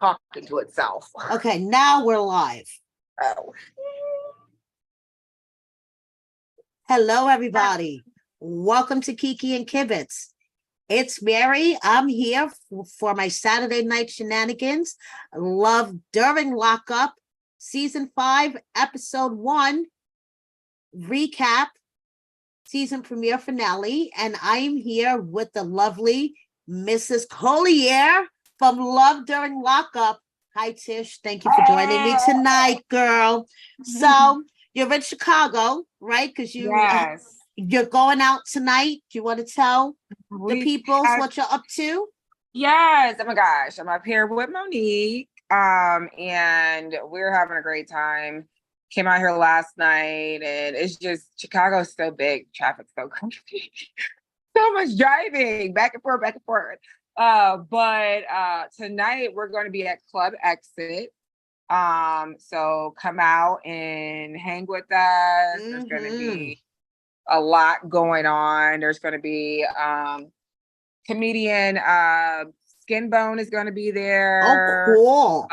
talking to itself. Okay, now we're live. Oh. Hello, everybody. Welcome to Kiki and Kibitz. It's Mary. I'm here for my Saturday night shenanigans. Love During Lockup, Season 5, Episode 1, recap, season premiere finale. And I am here with the lovely Mrs. Collier from Love During Lockup. Hi, Tish. Thank you for joining me tonight, girl. So you're in Chicago, right? Because you're going out tonight. Do you want to tell the peoples what you're up to? Yes. Oh my gosh. I'm up here with Monique. And we're having a great time. Came out here last night, and it's just Chicago's so big, traffic's so crazy. So much driving back and forth, back and forth. But tonight we're going to be at Club Exit. So come out and hang with us. There's going to be a lot going on. There's going to be comedian Skinbone is going to be there. Oh, cool.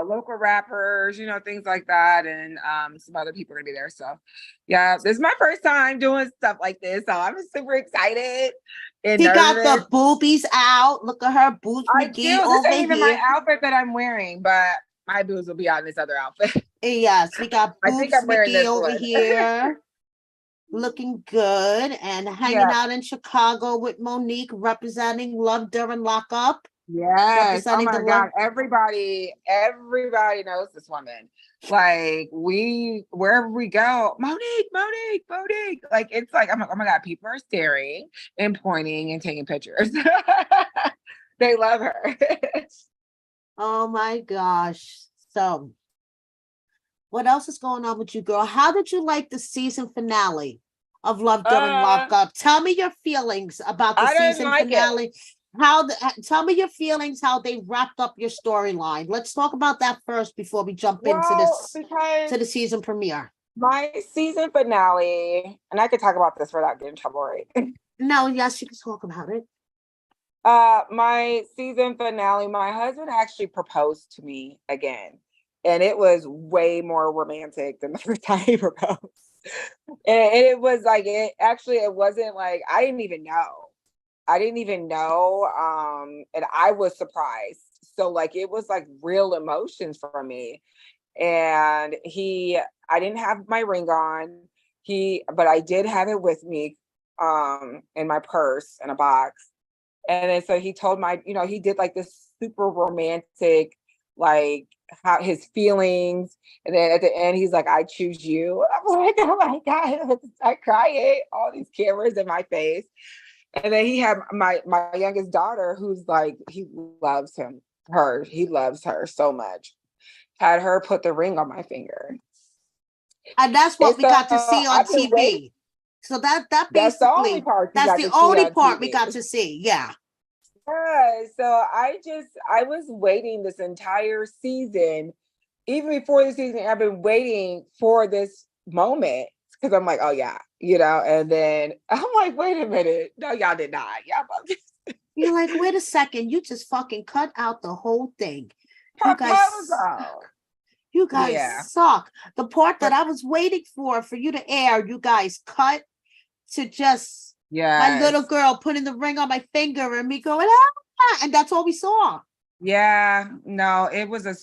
Local rappers, things like that, and some other people are going to be there. So, yeah, this is my first time doing stuff like this, so I'm super excited. And she got the boobies out. Look at her boobs. I do. This ain't even my outfit that I'm wearing, but my boobs will be out in this other outfit. Yes, we got boobs. I think I'm wearing this over here. Looking good and hanging out in Chicago with Monique, representing Love During Lockup. Yes. Oh my God. Everybody knows this woman. Like wherever we go, Monique. Like, it's like, I'm like, oh my God, people are staring and pointing and taking pictures. They love her. Oh my gosh. So what else is going on with you, girl? How did you like the season finale of Love During Lockup? Tell me your feelings about the season finale. Tell me your feelings, how they wrapped up your storyline. Let's talk about that first before we jump into the season premiere. My season finale, and I could talk about this without getting in trouble, right? No, yes, you can talk about it. My season finale, my husband actually proposed to me again. And it was way more romantic than the first time he proposed. And it was like, it wasn't like, I didn't even know. And I was surprised. So like, it was like real emotions for me. And I didn't have my ring on, but I did have it with me, in my purse in a box. And then, so he told he did like this super romantic, like how his feelings. And then at the end, he's like, I choose you. I'm like, oh my God, I crying, all these cameras in my face. And then he had my youngest daughter, who's like, he loves her so much. Had her put the ring on my finger. And that's what we got to see on TV. So that's basically, the only part we got to see. Yeah. Yeah. So I was waiting this entire season. Even before the season, I've been waiting for this moment. Because I'm like, oh yeah, and then I'm like, wait a minute. No, y'all did not. You're like, wait a second. You just fucking cut out the whole thing. You guys suck. The part that I was waiting for you to air, you guys cut to just my little girl putting the ring on my finger and me going, ah, and that's all we saw. Yeah, no, it was a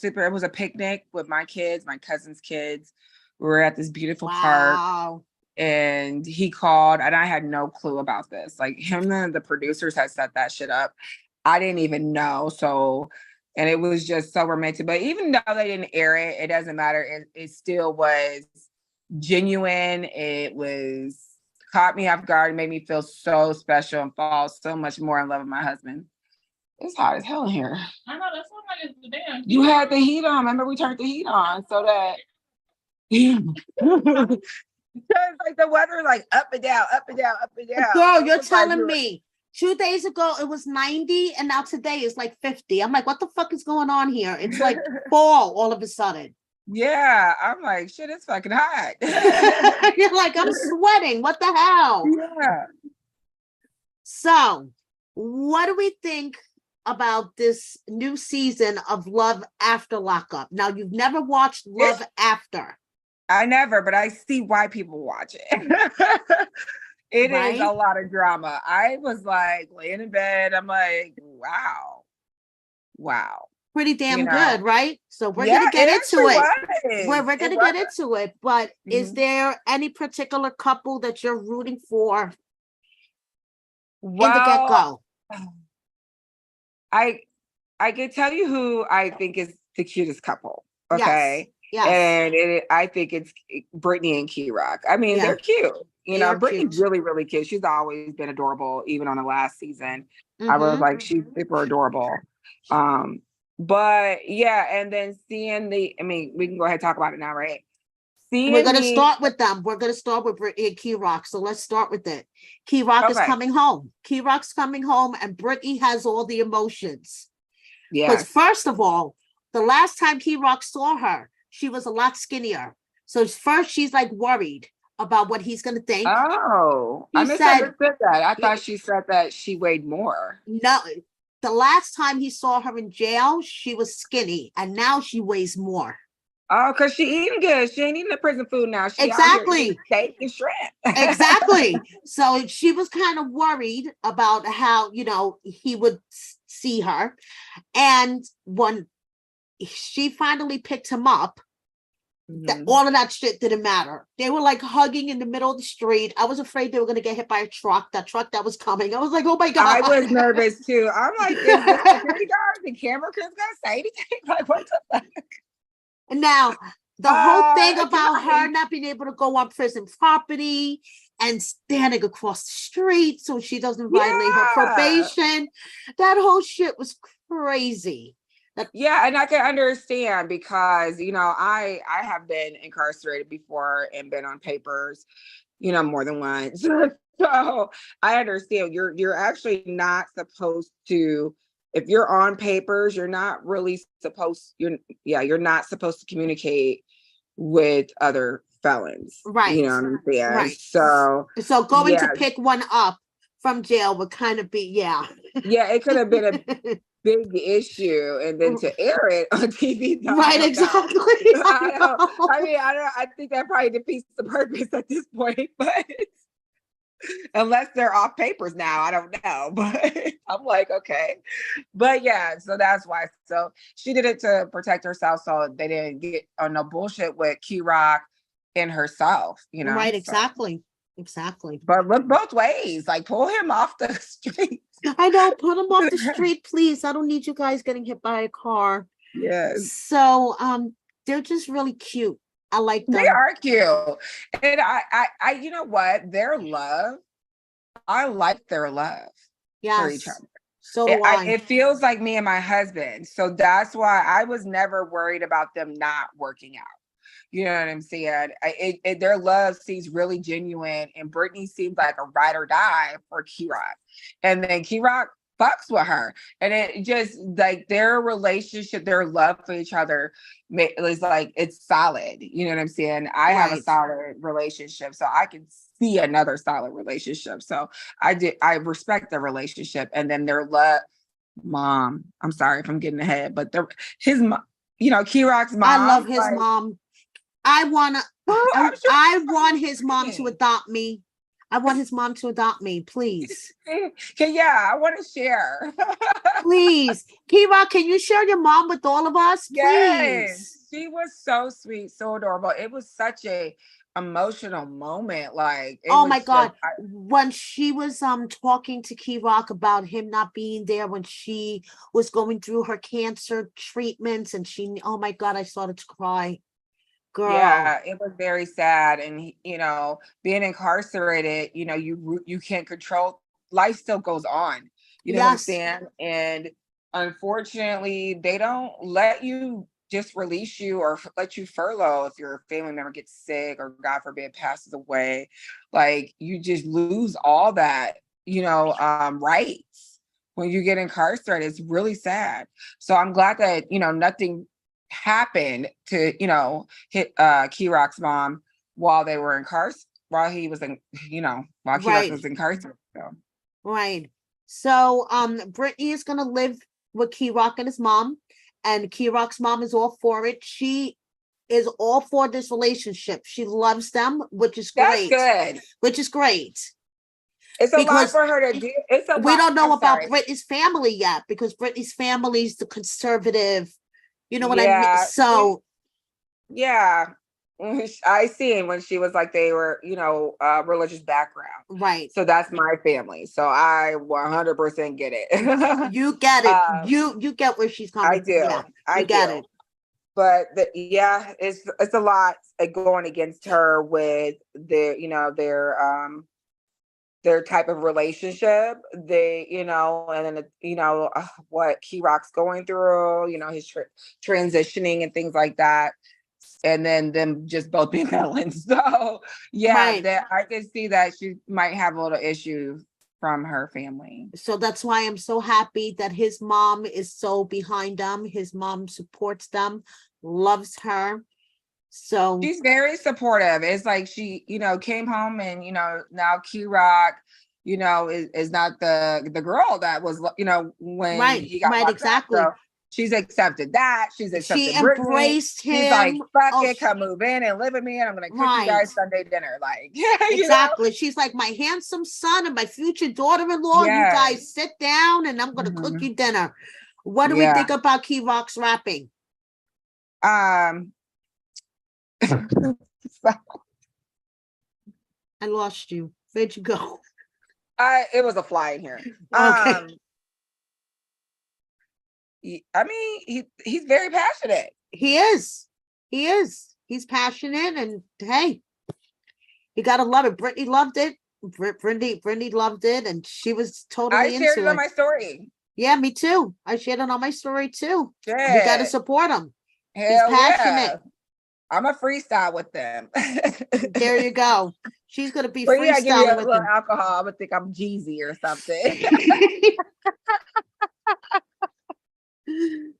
picnic with my kids, my cousin's kids. We were at this beautiful park, and he called, and I had no clue about this. Like, him and the producers had set that shit up. I didn't even know. So, and it was just so romantic. But even though they didn't air it, it doesn't matter. It still was genuine. It caught me off guard, made me feel so special and fall so much more in love with my husband. It's hot as hell in here. I know, that's what it's the damn. You had the heat on. Remember, we turned the heat on so that because like the weather, like up and down, up and down, up and down. Girl, you're telling me 2 days ago it was 90 and now today is like 50. I'm like, what the fuck is going on here? It's like fall all of a sudden. Yeah, I'm like, shit, it's fucking hot. You're like, I'm sweating. What the hell? Yeah. So, what do we think about this new season of Love After Lockup. Now, you've never watched Love After, I never, but I see why people watch it. It is right? a lot of drama. I was like laying in bed. I'm like, wow, wow. Pretty You damn know, good, right? So we're yeah, gonna get it into actually it. was. We're It gonna was. get into it. But is Mhm. there any particular couple that you're rooting for in the Well, get-go? I I can tell you who I think is the cutest couple. Yes, Okay. yes, And I think it's Brittany and Key Rock. I mean, yeah, they're cute. You they know, are Brittany's cute. really, really cute. She's always been adorable, even on the last season. I was Mm-hmm. like, she's super adorable. Um, but yeah, and then I mean, we can go ahead and talk about it now, right? We're Seeing gonna the start with them. We're gonna start with Brittany and Key Rock. So let's start with it. Key Rock is okay, coming home. Key Rock's coming home, and Brittany has all the emotions. Because yes. first of all, the last time Key Rock saw her, she was a lot skinnier. So first she's like worried about what he's gonna think. Oh, I He said, misunderstood that. I thought she said that she weighed more. no, the last time he saw her in jail, she was skinny, and now she weighs more. Oh, because she eating good. She ain't eating the prison food now. She out here eating Exactly. steak and shrimp. Exactly. So she was kind of worried about how, he would see her. And when she finally picked him up, that Mhm. all of that shit didn't matter. They were like hugging in the middle of the street. I was afraid they were going to get hit by a truck, that truck that was coming. I was like, oh my God. I was nervous too. I'm like, is the security guard, the camera crew's gonna say anything? Like, what the fuck? And now, the whole thing Can about her I? not being able to go on prison property and standing across the street so she doesn't violate her Yeah. probation, that whole shit was crazy. Yeah, and I can understand because I have been incarcerated before and been on papers, more than once. So I understand you're actually not supposed to, if you're on papers, you're not really supposed, you're not supposed to communicate with other felons. You Right, know what I'm saying? right. So So going to yeah, pick one up from jail would kind of be, yeah. yeah, it could have been a big issue, and then to air it on TV, no, I Right, don't know. exactly. I don't. I know. mean, I don't. I think that probably defeats the purpose at this point, but unless they're off papers now, I don't know. But I'm like, okay, but yeah, so that's why. So she did it to protect herself, so they didn't get on no bullshit with Key Rock and herself, Right, So, exactly. Exactly. but look both ways, like pull him off the street. I know, put them off the street, please. I don't need you guys getting hit by a car. Yes. So they're just really cute. I like They them. are cute. And you know what? Their love, I like their love for each Yes. other. So do I. It feels like me and my husband. So that's why I was never worried about them not working out. You know what I'm saying? Their love seems really genuine, and Brittany seems like a ride or die for Key Rock. And then Key Rock fucks with her. And it just like their relationship, their love for each other is like it's solid. You know what I'm saying? I have a Right. solid relationship, so I can see another solid relationship. So I respect the relationship, and then their love mom. I'm sorry if I'm getting ahead, but his mom, Key Rock's mom. I love his like, mom. I I'm sure want his mom to adopt me. I want his mom to adopt me, please. Okay, yeah, I want to share. Please. Kira, can you share your mom with all of us? Yes, Please. she was so sweet, so adorable. It was such a emotional moment. Like it Oh was my just, God. When she was talking to Key Rock about him not being there when she was going through her cancer treatments, and oh my God, I started to cry. Girl. yeah, it was very sad. And being incarcerated, you can't control, life still goes on. You know what I'm Yes. saying? And unfortunately, they don't let you just release you or let you furlough if your family member gets sick or God forbid passes away. Like you just lose all that, rights when you get incarcerated. It's really sad. So I'm glad that, nothing happened to, hit Key Rock's mom while they were incarcerated, while he was in, while Key Rock was incarcerated. So. Right. So Brittany is gonna live with Key Rock and his mom, and Key Rock's mom is all for it. She is all for this relationship. She loves them, which is That's great. good. Which is great. It's a lot Because for her to do. It's a we lot. don't know I'm about sorry. Britney's family yet, because Britney's family is the conservative, you know what I mean? Yeah, So Yeah. I seen when she was like they were, religious background. right. So that's my family. So I 100% get it. You get it. Um, You get where she's I coming do. from. Yeah, I you get do. it. But it's a lot going against her with their type of relationship. And then what Key Rock's going through, his transitioning and things like that. And then them just both being villains. So Right. that I can see that she might have a little issue from her family. So that's why I'm so happy that his mom is so behind them. His mom supports them, loves her. So She's very supportive. It's like she, came home and, now Key Rock, is not the girl that was, when right, he got right, locked exactly. up. So she's accepted that. She's accepted She Brittany. embraced him. She's like, fuck Oh, it, come move in and live with me, and I'm gonna cook you right. guys Sunday dinner. Like, Exactly. She's like, my handsome son and my future daughter-in-law. You Yes. guys sit down and I'm gonna cook Mhm. you dinner. What do we Yeah. think about Key Rock's rapping? So, I lost you. Where'd you go? it was a fly in here. Okay. I mean, he's very passionate. He is. He is. He's passionate, and hey, you gotta love it. Brittany loved it. Brittany loved it, and she was totally I shared into it on my story. Yeah, me too. I shared it on my story too. Shit. We gotta support him. Hell He's passionate. yeah. I'm a freestyle with them. There you go. She's gonna be But yeah, give me a freestyling with little him. alcohol. I'm gonna think I'm Jeezy or something.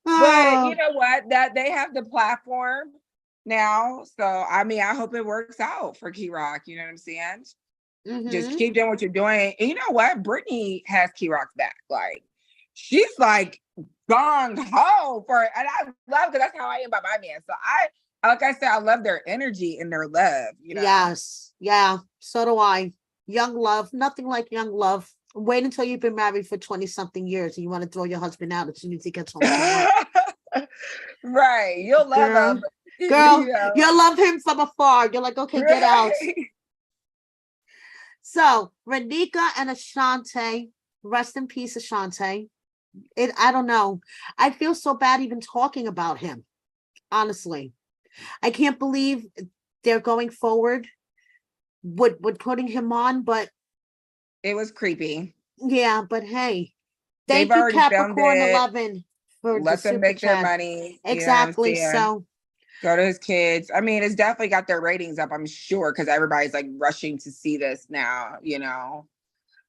But Oh, you know what? That they have the platform now. So I mean, I hope it works out for Key Rock. You know what I'm saying? Just mhm. keep doing what you're doing. And you know what? Brittany has Key Rock's back. Like, she's like gone ho for it. And I love, because that's how I am about my man. So like I said, I love their energy and their love, Yes. Yeah. So do I. Young love. Nothing like young love. Wait until you've been married for 20 something years and you want to throw your husband out as soon as he gets home from work. Right. You'll love him. Girl, you'll love him from afar. You're like, okay, get out. So Renika and Ashante, rest in peace, Ashante. I don't know. I feel so bad even talking about him. Honestly, I can't believe they're going forward with putting him on, but It was creepy. yeah, but hey, They've thank you, already filmed Capricorn it. 11, for the Let them super make their chat. money. Exactly. You know what I'm saying? So Go to his kids. I mean, it's definitely got their ratings up, I'm sure, because everybody's like rushing to see this now,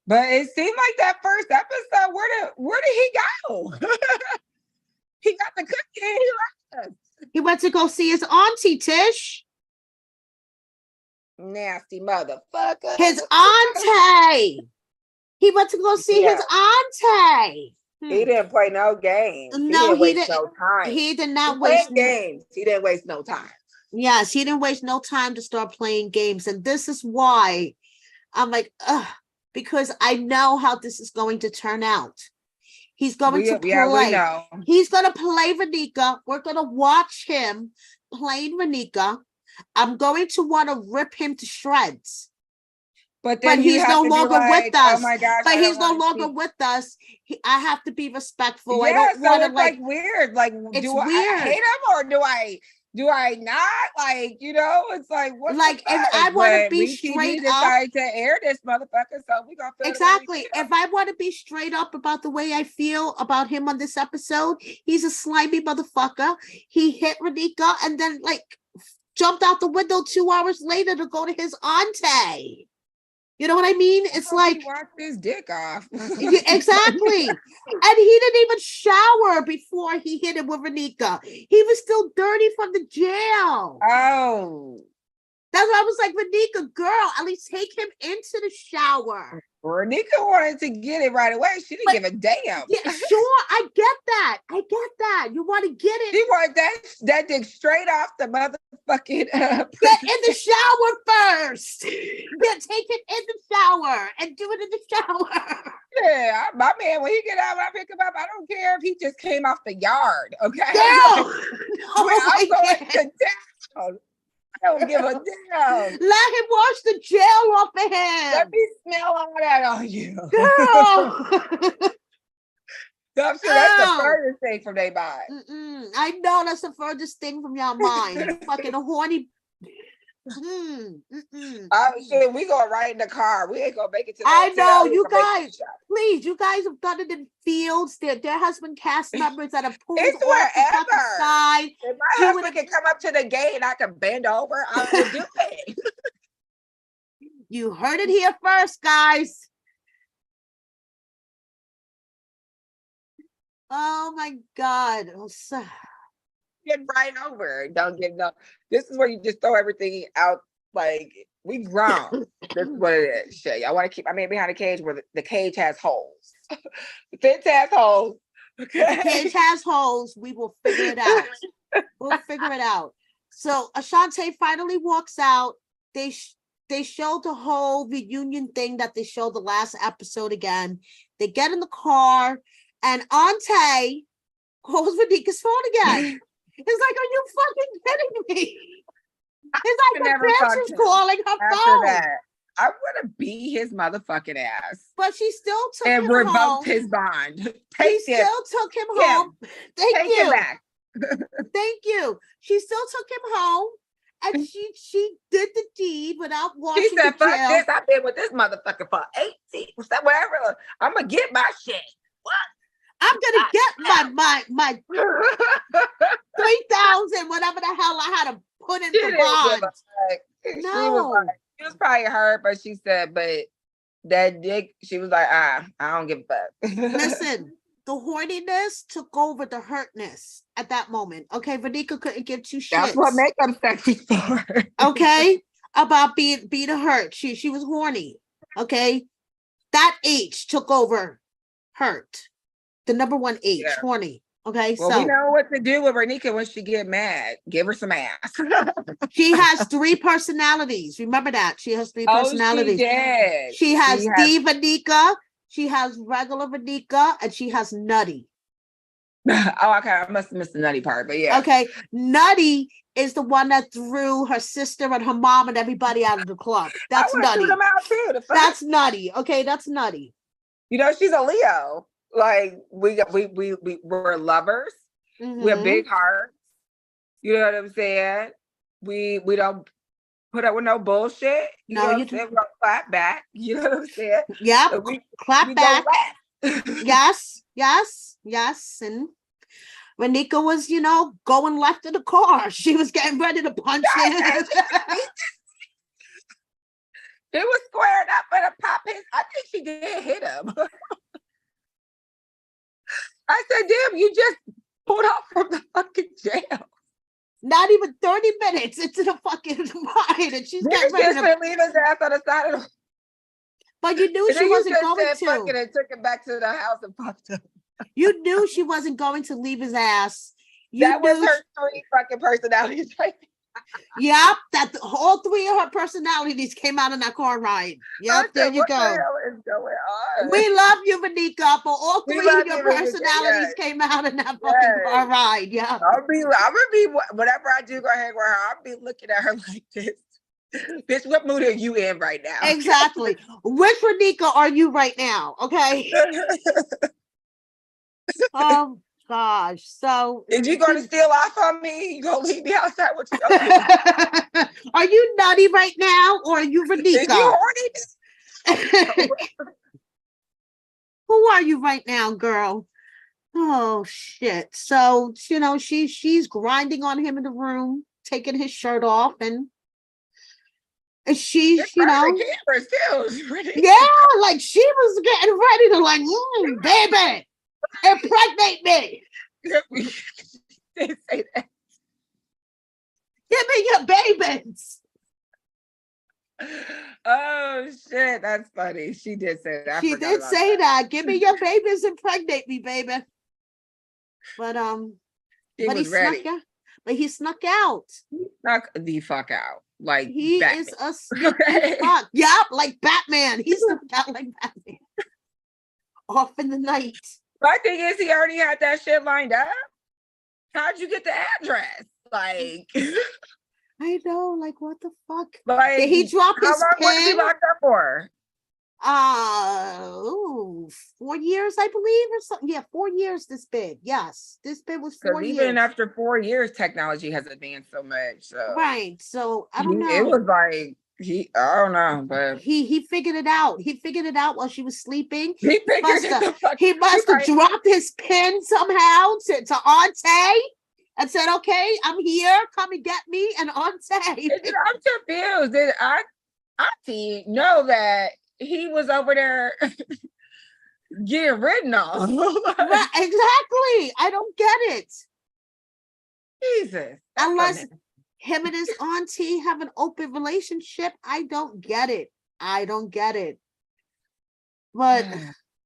But it seemed like that first episode, where did he go? He got the cookie and he left us. he went to go see his auntie Tish. Nasty motherfucker. His auntie. He went to go see his auntie. He didn't play no games. No, he didn't waste no time. He did not He waste games. He didn't waste no time. Yes, he didn't waste no time to start playing games. And this is why I'm like, ugh, because I know how this is going to turn out. He's going to play. Yeah, we know. He's going to play Renika. We're going to watch him playing Renika. I'm going to want to rip him to shreds. But then he's no longer with us. Oh my gosh, but he's no longer with us. I have to be respectful. I don't want to like weird. Like, do I hate him or do I not? Like, it's like what? Like, if I want to be straight up, decide to air this motherfucker, so we gonna feel exactly. If I want to be straight up about the way I feel about him on this episode, he's a slimy motherfucker. He hit Renika and then jumped out the window 2 hours later to go to his auntie. You know what I mean? It's like he walked his dick off. Exactly. And he didn't even shower before he hit him with Renika. He was still dirty from the jail. Oh. That's why I was like, Renika, girl, at least take him into the shower. Renika wanted to get it right away. She didn't give a damn. Yeah, sure. I get that. You want to get it. She wanted that dick straight off the motherfucking. Get in the shower first. Yeah, take it in the shower and do it in the shower. Yeah, my man, when he get out, when I pick him up, I don't care if he just came off the yard. Okay. No. I'm going to town. I don't give a damn. Let him wash the gel off of him. Let me smell all that on you. Girl. So I'm sure that's Oh. the furthest thing from their mind. I know that's the furthest thing from your mind. You fucking horny. I'm sure we going right in the car. We ain't gonna make it to the I know, hotel. you guys. Please, you guys have done it in fields. There has been cast members that have pulled It's off the fucking wherever. side. If my husband can come up to the gate and I can bend over, I will do it. You heard it here first, guys. Oh my God. Get right over. Don't get no. This is where you just throw everything out. Like we grown. This is what it is. Shay, I want to keep. I mean, behind the cage where the cage has holes. The fence has holes. Okay. The cage has holes. We will figure it out. We'll figure it out. So Ashante finally walks out. They showed the whole reunion thing that they showed the last episode again. They get in the car and Ante calls Renika's phone again. It's like, are you fucking kidding me? It's like the Francis calling her phone. That, I would have beat his motherfucking ass. But she still took and him revoked home. his bond. She Take it. still took him home. Thank Take you. it back. Thank you. She still took him home. And she did the deed without washing She said, the fuck jail. this. I've been with this motherfucker for 18, whatever. I'm going to get my shit. What? I'm gonna get my 3,000, whatever the hell I had to put in for bond. No. She was probably hurt, but she said, but that dick, she was like, I don't give a fuck. Listen, the horniness took over the hurtness at that moment. Okay, Renika couldn't give two shits. That's what make them sexy for. Okay, about being hurt. She was horny. Okay, that H took over hurt. The number one H, horny. Okay, well, so we know what to do with Renika when she get mad. Give her some ass. she has 3 personalities. Remember that she has 3 personalities. She did. She has Diva Nika, she has regular Renika, and she has Nutty. Oh, okay. I must have missed the Nutty part, but yeah. Okay, Nutty is the one that threw her sister and her mom and everybody out of the club. That's Nutty. Them out too, that's Nutty. Okay, that's Nutty. You know, she's a Leo. Like we're lovers. Mm-hmm. We have big hearts. You know what I'm saying? We don't put up with no bullshit. You know what I'm saying? We don't clap back. You know what I'm saying? Yep. So clap back. Yes. And Renika was, going left in the car. She was getting ready to punch him. He was squared up and a pop his. I think she did hit him. I said, damn, you just pulled out from the fucking jail. Not even 30 minutes into the fucking ride, and she's getting ready to leave his ass on the side of the. But you knew she wasn't going to. Fucking and took him back to the house and fucked him. You knew she wasn't going to leave his ass. That was her 3 fucking personalities right there. Yep, all 3 of her personalities came out in that car ride. Yep, there you go. What the hell is going on? We love you, Renika, but all 3 of your personalities came out in that fucking car ride. Yeah. I'm gonna be whatever I do, go ahead with her. I'll be looking at her like this. Bitch, what mood are you in right now? Exactly. Which Renika are you right now? Okay. Gosh, so is you gonna steal off on me? You gonna leave me outside with you? Are you nutty right now, or are you Renika? Is you horny? Who are you right now, girl? Oh shit! So she's grinding on him in the room, taking his shirt off, and she's cameras too. Yeah, like she was getting ready to baby. Impregnate me. Didn't say that. Give me your babies. Oh shit, that's funny. She did say that. I She forgot did about say that. that. Give me your babies, impregnate me, baby. But She but he was snuck ready. out. But he snuck out. Knock the fuck out. Like He Batman. is a sneaky Okay. fuck. Yep, like Batman. He snuck out like Batman. Off in the night. My thing is, he already had that shit lined up. How'd you get the address? Like, I know, like what the fuck? like Did he drop how his long was he pin? locked up for? 4 years, I believe, or something. Yeah, 4 years. This bid, yes, this bid was 4 Because years. even after 4 years, technology has advanced so much. So Right. So I don't it know. was like I don't know, but He figured it out. He figured it out while she was sleeping. he figured Must it have, the fuck. he must have dropped his pin somehow to Auntie and said, "Okay, I'm here. Come and get me." And Auntie. I'm confused. Did Auntie know that he was over there getting ridden on? Right, exactly. I don't get it. Jesus. that's Unless so nasty. him and his auntie have an open relationship, I don't get it. I don't get it. But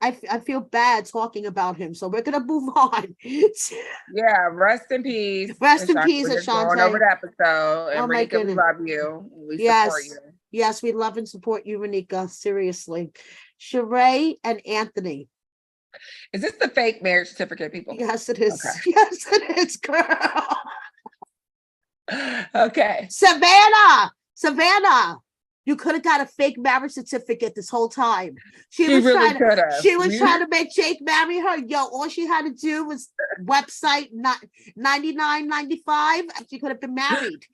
I feel bad talking about him, so we're gonna move on. Yeah, rest in peace. Rest in Ashante. peace, We're just going over Ashante. the episode. And Oh my Renika, we goodness. love you. We support Yes, you. yes, we love and support you, Renika. Seriously, Sheree and Anthony. Is this the fake marriage certificate, people? Yes, it is. Okay. Yes, it is, girl. Okay. Savannah, you could have got a fake marriage certificate this whole time. She was really trying could to. have. She was trying to make Jake marry her. Yo, all she had to do was website not $99.95, and she could have been married.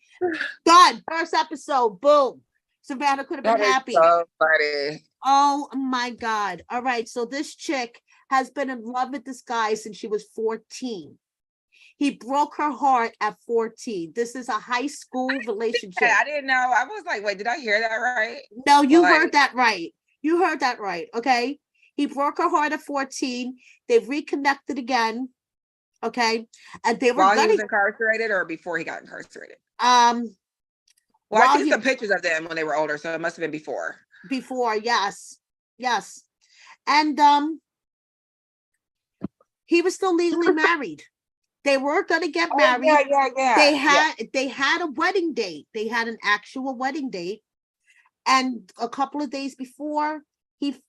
Done. First episode. Boom. Savannah could have been That is happy. so funny. Oh my God. All right. So this chick has been in love with this guy since she was 14. He broke her heart at 14. This is a high school relationship. I didn't know. I was like, wait, did I hear that right? No, you Like- heard that right. You heard that right. Okay. He broke her heart at 14. They've reconnected again. Okay. And they were While he gonna was incarcerated or before he got incarcerated? While I see he- some pictures of them when they were older, so it must have been before. before, yes. Yes. And he was still legally married. They were gonna get married. Yeah. They had a wedding date. They had an actual wedding date. And a couple of days before, he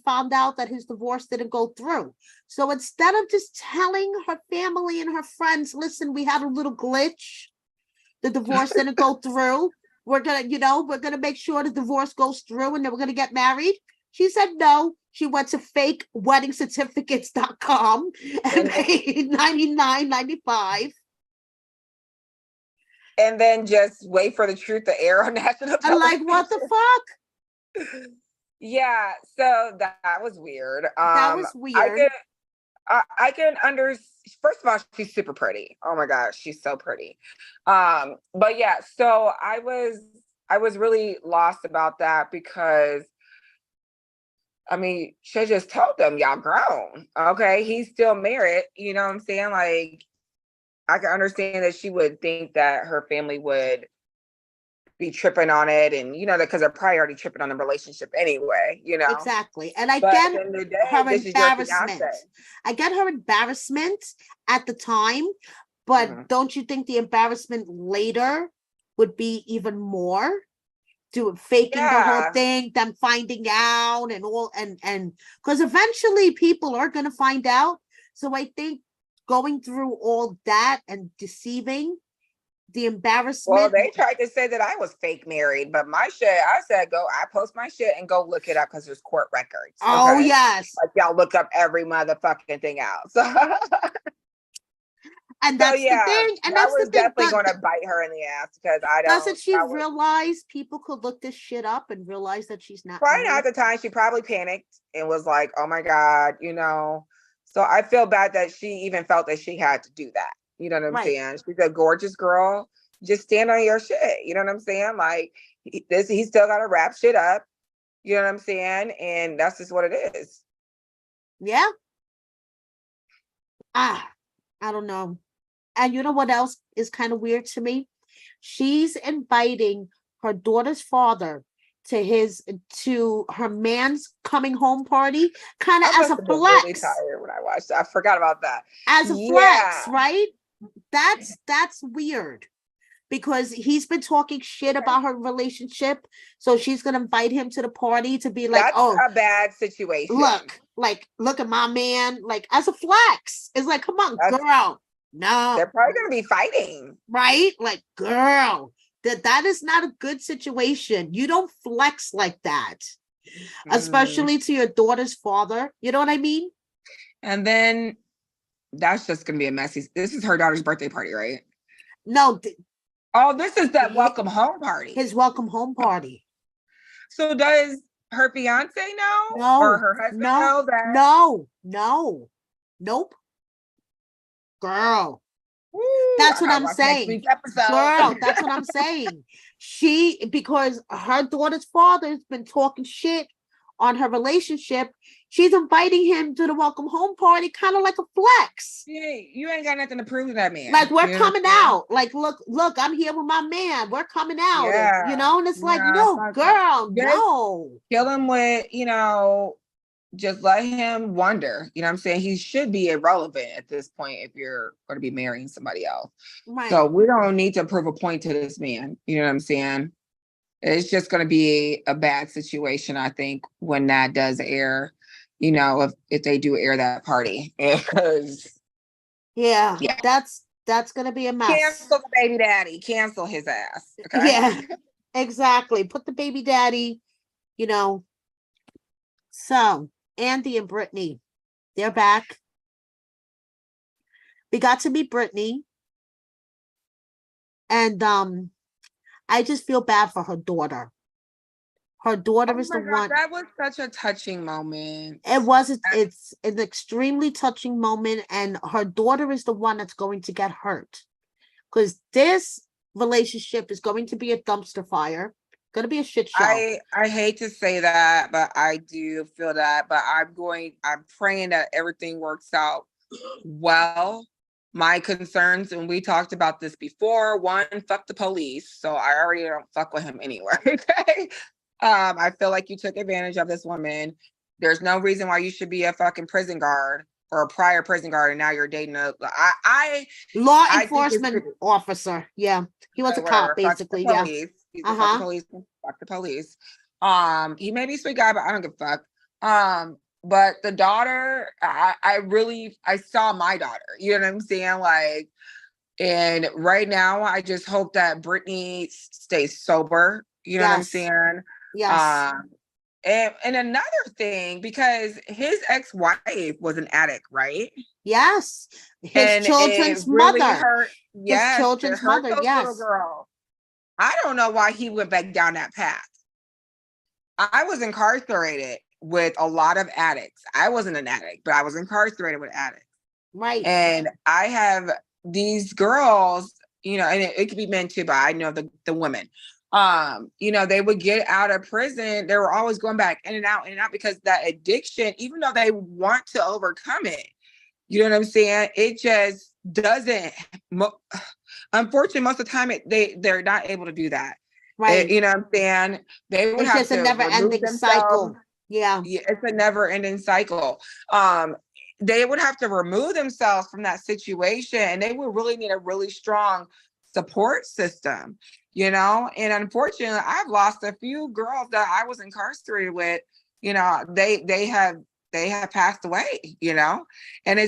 found out that his divorce didn't go through. So instead of just telling her family and her friends, listen, we had a little glitch, the divorce didn't go through, we're gonna make sure the divorce goes through and then we're gonna get married. She said no. She went to fakeweddingscertificates.com and paid $99.95. And then just wait for the truth to air on national I'm like, television. what the fuck? Yeah, so that was weird. That was weird. I can understand. First of all, she's super pretty. Oh my gosh, she's so pretty. But yeah, so I was really lost about that because I mean, she just told them y'all grown. Okay, he's still married. You know what I'm saying? Like, I can understand that she would think that her family would be tripping on it, and because they're probably already tripping on the relationship anyway. Exactly. And I But get at the end of the day, her this is your embarrassment. fiance. I get her embarrassment at the time, but Mhm. don't you think the embarrassment later would be even more? Faking the whole Yeah. thing, them finding out and all, and because eventually people are gonna find out. So I think going through all that and deceiving, the embarrassment. Well, they tried to say that I was fake married, but my shit, I said, I post my shit and go look it up because there's court records. Oh okay? yes. Like y'all look up every motherfucking thing else. And that's the thing. And that's the thing. Definitely going to bite her in the ass because I don't. Doesn't she realize people could look this shit up and realize that she's not? Probably not at the time. She probably panicked and was like, "Oh my God," So I feel bad that she even felt that she had to do that. You know what I'm saying? She's a gorgeous girl. Just stand on your shit. You know what I'm saying? Like he still got to wrap shit up. You know what I'm saying? And that's just what it is. Yeah. I don't know. And you know what else is kind of weird to me? She's inviting her daughter's father to her man's coming home party, kind of I as must a have been really flex, tired when I watched it. I forgot about that. as a flex, Yeah. right? That's weird because he's been talking shit about her relationship. So she's gonna invite him to the party to be like, That's oh, a bad situation. look at my man, like as a flex. It's like, come on, That's- girl. No, They're probably going to be fighting. right? Like, girl, that is not a good situation. You don't flex like that, especially to your daughter's father. You know what I mean? And then that's just going to be a messy. This is her daughter's birthday party, right? No, Oh, this is that welcome home party. his welcome home party. So does her fiance know? No, Or her husband know that? no, nope. Girl, Woo, that's I what gotta I'm watch next saying. week's episode. Girl, that's what I'm saying. Because her daughter's father's been talking shit on her relationship. She's inviting him to the welcome home party, kind of like a flex. You ain't got nothing to prove to that man. Like, we're You know coming what I'm saying? out. Like, look, I'm here with my man. We're coming out. Yeah. And it's like, Nah, no, fuck girl, that. no. Kill him with, just let him wonder. You know what I'm saying? He should be irrelevant at this point if you're going to be marrying somebody else. Right. So we don't need to prove a point to this man. You know what I'm saying? It's just going to be a bad situation, I think, when that does air, if they do air that party. Because yeah, yeah. that's going to be a mess. Cancel the baby daddy. Cancel his ass. Okay? Yeah, exactly. Put the baby daddy, So, Andy and Brittany, they're back. We got to meet Brittany. And I just feel bad for her daughter. Her daughter is the one. That was such a touching moment. It's an extremely touching moment, and her daughter is the one that's going to get hurt. Because this relationship is going to be a dumpster fire. Going to be a shit show. I hate to say that, but I do feel that. But I'm praying that everything works out well. My concerns, and we talked about this before, one, fuck the police. So I already don't fuck with him anyway. Okay. I feel like you took advantage of this woman. There's no reason why you should be a fucking prison guard or a prior prison guard, and now you're dating law enforcement officer. Yeah. He was a cop, basically. Yeah. He's fuck the police. He may be a sweet guy, but I don't give a fuck. But the daughter, I saw my daughter. You know what I'm saying? Like, and right now, I just hope that Brittany stays sober. You know what I'm saying? Yes. And another thing, because his ex-wife was an addict, right? Yes. His children's mother. Yes, his children's mother. Yes. Little girl. I don't know why he went back down that path. I was incarcerated with a lot of addicts. I wasn't an addict, but I was incarcerated with addicts. Right. And I have these girls, and it could be men too, but I know the women. They would get out of prison. They were always going back in and out because that addiction, even though they want to overcome it, you know what I'm saying? It just doesn't. Unfortunately, most of the time, they're not able to do that. Right. You know what I'm saying? They would have just to a never-ending cycle. Yeah. It's a never-ending cycle. They would have to remove themselves from that situation, and they would really need a really strong support system, and unfortunately, I've lost a few girls that I was incarcerated with. They have passed away, and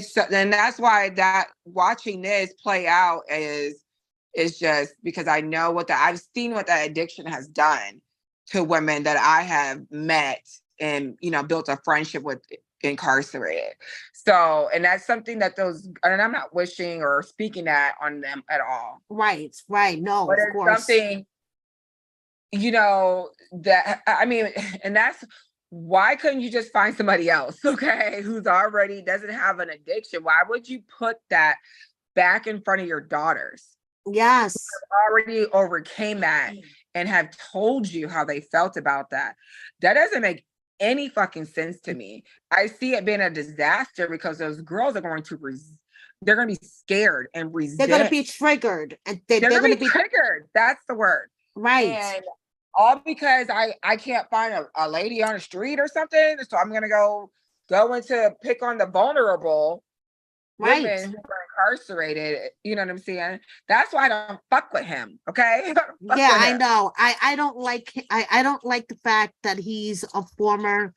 that's why that watching this play out is just because I know I've seen what that addiction has done to women that I have met and built a friendship with incarcerated. So, and that's something that and I'm not wishing or speaking that on them at all. Right. No, but of course. Something, that, I mean, and that's why couldn't you just find somebody else, okay, who's already doesn't have an addiction? Why would you put that back in front of your daughters? Yes. Already overcame that and have told you how they felt about that. That doesn't make any fucking sense to me. I see it being a disaster because those girls are going to they're going to be scared and resent. They're going to be triggered, and they're going to be triggered. That's the word. Right. And all because I can't find a lady on the street or something. So I'm gonna go into pick on the vulnerable Right. women who are incarcerated. You know what I'm saying? That's why I don't fuck with him. Okay. Yeah, I know. I don't like I don't like the fact that he's a former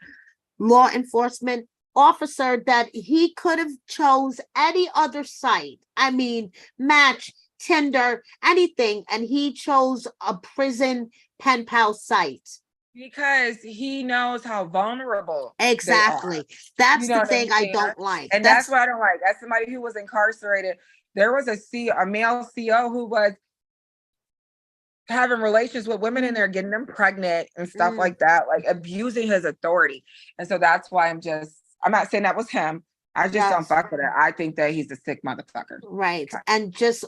law enforcement officer, that he could have chose any other site. I mean, Match, Tinder, anything, and he chose a prison pen pal site. Because he knows how vulnerable Exactly. That's You know the what I'm thing I saying? don't like. And that's what I don't like. As somebody who was incarcerated, there was a male CO who was having relations with women in there, getting them pregnant and stuff like that, like abusing his authority. And so that's why I'm not saying that was him. I just don't Yes. fuck with it. I think that he's a sick motherfucker. Right. And just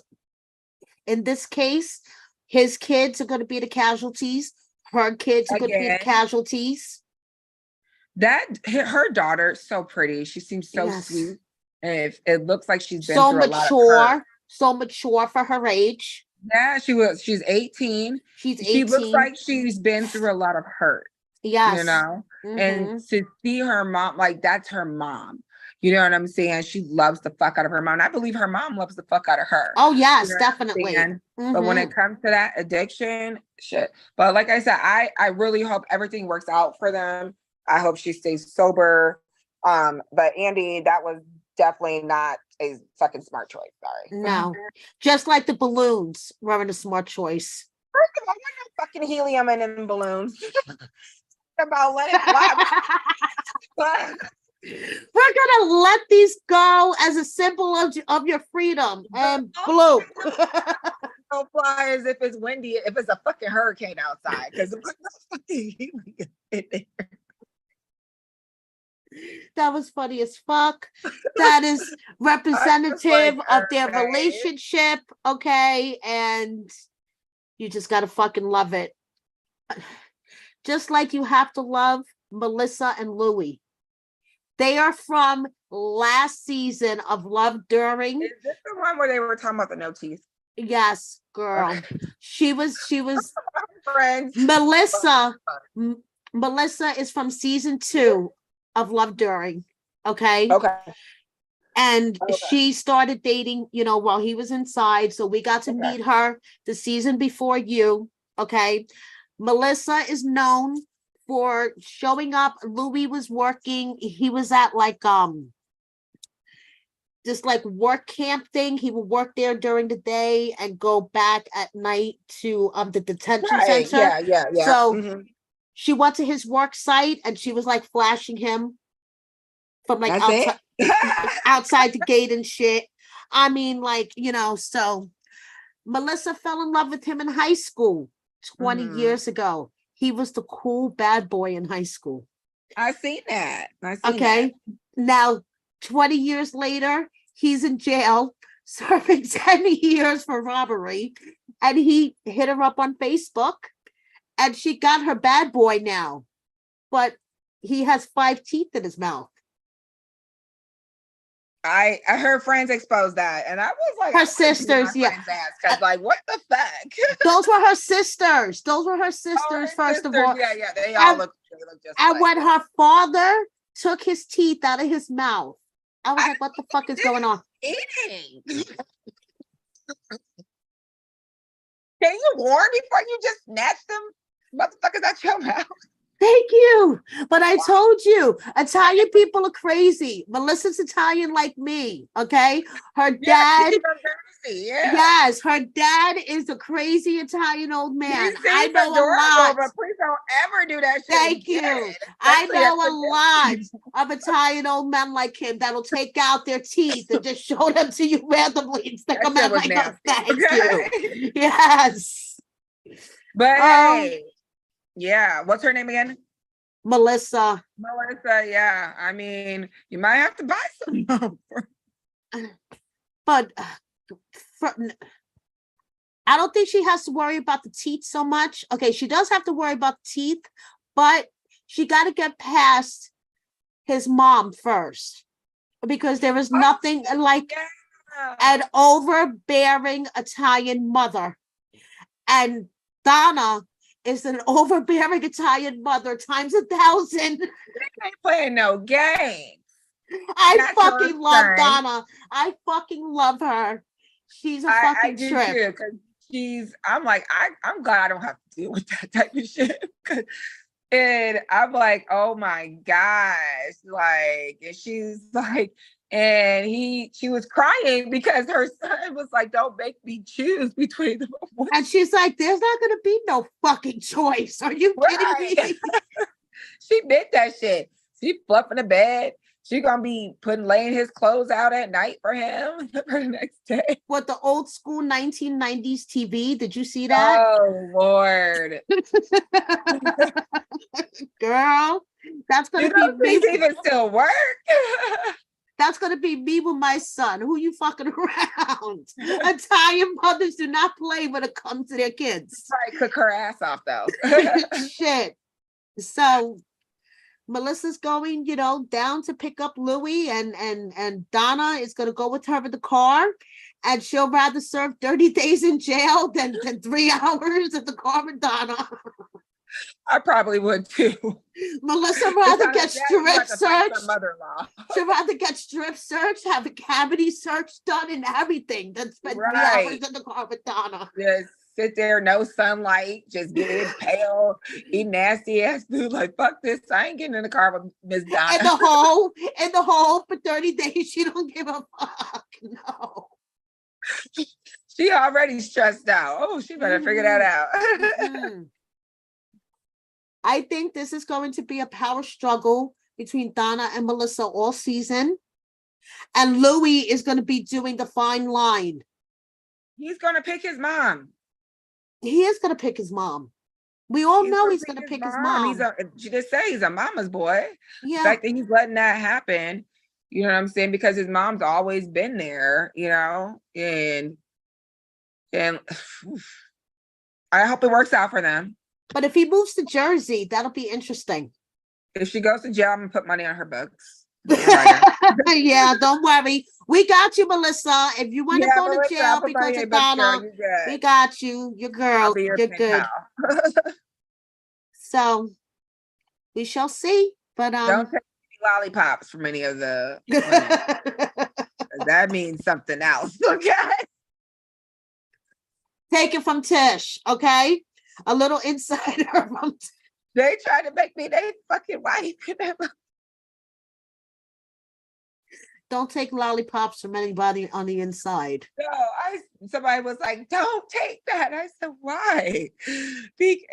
in this case, his kids are going to be the casualties. Her kids are going to be the Again. casualties. Her daughter, so pretty. She seems so Yes. sweet. And it looks like she's been So through a lot of hurt. so mature for her age. Yeah, she's 18. She's 18. She looks like she's been through a lot of hurt. Yes. You know, and to see her mom, like that's her mom. You know what I'm saying? She loves the fuck out of her mom. And I believe her mom loves the fuck out of her. Oh, yes, You know definitely. But when it comes to that addiction, shit. But like I said, I really hope everything works out for them. I hope she stays sober. But Andy, that was definitely not a fucking smart choice. Sorry. No. Just like the balloons weren't a smart choice. First of all, there's no fucking helium in them balloons. About let it fly. We're gonna let these go as a symbol of your freedom. And blue. Don't fly as if it's windy, if it's a fucking hurricane outside. Because that was funny as fuck. That is representative of their relationship. Okay. And you just gotta fucking love it. Just like you have to love Melissa and Louie. They are from last season of Love During. Is this the one where they were talking about the no teeth? Yes, girl. She was friends. Melissa is from season 2 of Love During. Okay. And she started dating, while he was inside. So we got to meet her the season before you. Okay. Melissa is known for showing up. Louis was working. He was at this work camp thing. He would work there during the day and go back at night to the detention center. Yeah. So she went to his work site and she was flashing him from outside the gate and shit. I mean, so Melissa fell in love with him in high school 20 years ago. He was the cool bad boy in high school. I seen that. Now 20 years later, he's in jail serving 10 years for robbery, and he hit her up on Facebook, and she got her bad boy now, but he has 5 teeth in his mouth. I heard friends expose that, and I was like, her sisters, because what the fuck? Those were her sisters. First of all, yeah, they all look just. And when her father took his teeth out of his mouth, I was like, "What the fuck is going on?" Eating. Can you warn before you just snatch them motherfuckers out your mouth? Thank you. But I told you, Italian people are crazy. Melissa's Italian like me, okay? Her dad, yes, her dad is a crazy Italian old man. I know a lot. But please don't ever do that shit. Thank you. I know a lot of Italian old men like him that'll take out their teeth and just show them to you randomly and stick them out like, oh, thank you. Yes. But hey. Yeah, what's her name again? Melissa, yeah. I mean, you might have to buy some. But I don't think she has to worry about the teeth so much. Okay, she does have to worry about the teeth, but she got to get past his mom first, because there is nothing like an overbearing Italian mother. And Donna is an overbearing Italian mother times 1,000. They ain't playing no game. I That's fucking her love son. Donna. I fucking love her. She's a I fucking do trip. too, because I'm like, I'm glad I don't have to deal with that type of shit. And I'm like, oh my gosh. Like, and she's like, and she was crying because her son was like, don't make me choose between them. And she's like, there's not gonna be no fucking choice. Are you kidding Right. me? She meant that shit. She fluffing the bed. She gonna be laying his clothes out at night for him for the next day. What, the old school 1990s TV? Did you see that? Oh Lord. Girl, that's Do gonna be those me. things even still work? That's gonna be me with my son. Who you fucking around? Italian mothers do not play when it comes to their kids. Probably cook her ass off though. Shit. So Melissa's going, down to pick up Louis, and Donna is gonna go with her in the car, and she'll rather serve 30 days in jail than 3 hours at the car with Donna. I probably would too. Melissa rather get strip searched. Mother-in-law. She'd rather get strip searched, have a cavity search done, and everything than spend 3 Right. hours in the car with Donna. Just sit there, no sunlight, just getting pale, eat nasty ass food. Like, fuck this. I ain't getting in the car with Miss Donna. In the hole for 30 days. She don't give a fuck. No. She already stressed out. Oh, she better figure that out. Mhm. I think this is going to be a power struggle between Donna and Melissa all season. And Louis is going to be doing the fine line. He's gonna pick his mom. He is going to pick his mom. We all know he's going to pick his mom. She just say he's a mama's boy. The Yeah. fact that he's letting that happen, you know what I'm saying? Because his mom's always been there, and I hope it works out for them. But if he moves to Jersey, that'll be interesting. If she goes to jail, I'm gonna put money on her books. Yeah, don't worry. We got you, Melissa. If you want to go to jail because of Donna, we got you. Your girl. You're good. So we shall see. But don't take any lollipops from any of the that means something else. Okay. Take it from Tish, okay? A little insider from They try to make me their fucking wife. Don't take lollipops from anybody on the inside. No, somebody was like, don't take that. I said, why?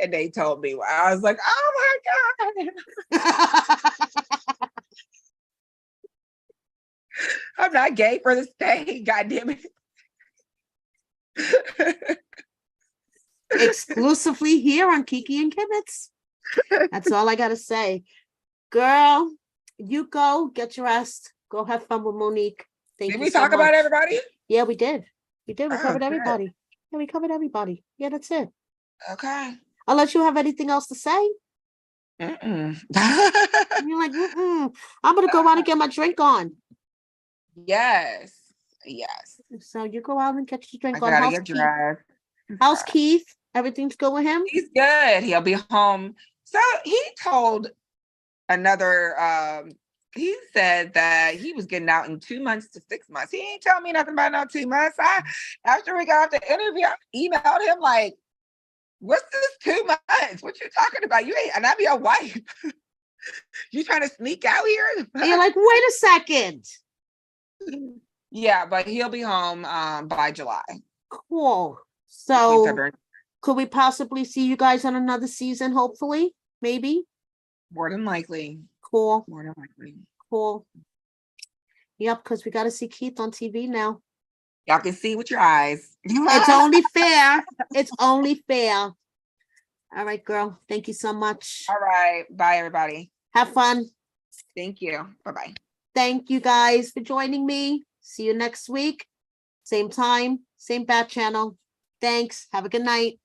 And they told me why. I was like, oh my God. I'm not gay for the state, God damn it. Exclusively here on Kiki and Kibitz. That's all I gotta say. Girl, you go get your rest. Go have fun with Monique. Thank Did you we so talk about much. everybody? Yeah, we did. We did. We Oh, covered good. everybody. Yeah, we covered everybody. Yeah, that's it. Okay. Unless you have anything else to say. Mm-mm. And you're like, I'm gonna go out and get my drink on. Yes. So you go out and get your drink I on. gotta How's get Keith? dressed. How's Keith? Everything's good with him? He's good. He'll be home. So he told he said that he was getting out in 2 months to 6 months. He ain't tell me nothing about no 2 months. After we got off the interview, I emailed him like, what's this 2 months? What you talking about? You ain't, and I'm your wife. You trying to sneak out here? And you're like, wait a second. Yeah, but he'll be home by July. Cool. between So February. could we possibly see you guys on another season, hopefully? Maybe? More than likely. Cool. More than likely. Cool. Yep, because we got to see Keith on TV now. Y'all can see with your eyes. It's only fair. It's only fair. All right, girl. Thank you so much. All right. Bye, everybody. Have fun. Thank you. Bye-bye. Thank you guys for joining me. See you next week. Same time, same bat channel. Thanks. Have a good night.